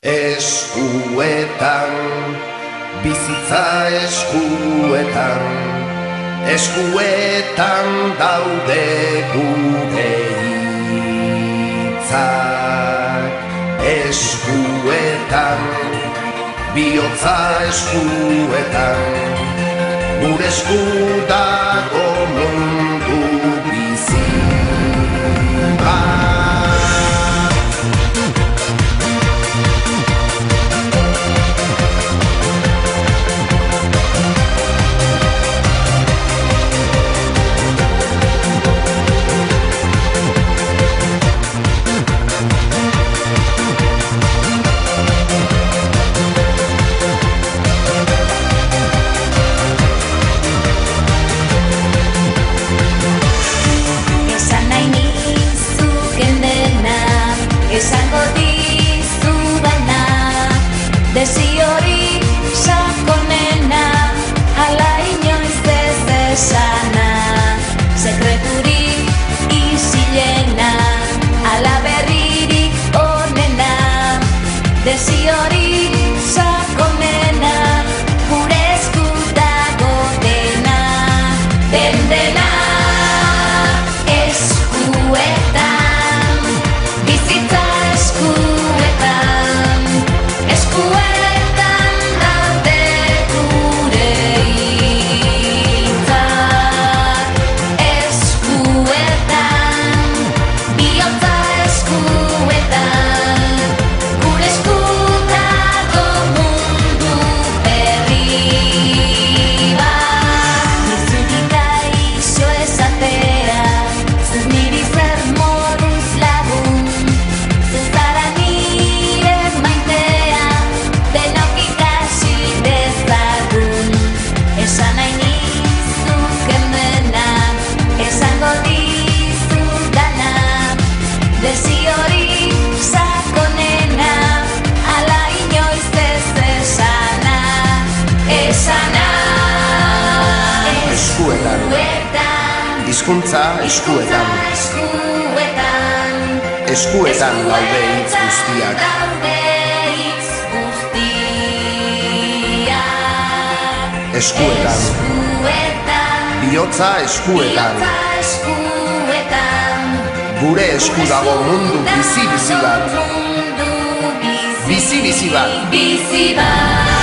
Eskuetan, bizitza eskuetan, eskuetan daude gure hitzak. Eskuetan, bihotza eskuetan, gure esku dago mundu bizi bat. Esango dizudana, desio sakonena, ala inoiz ez esana, sekreturik isilena, ala berririk onena, desio sakonena, gure esku dago dena, dena. Hizkuntza eskuetan, eskuetan daude hitz guztiak. Eskuetan, bihotza eskuetan, gure esku dago mundu bizi-bizi bat. Bizi-bizi bat.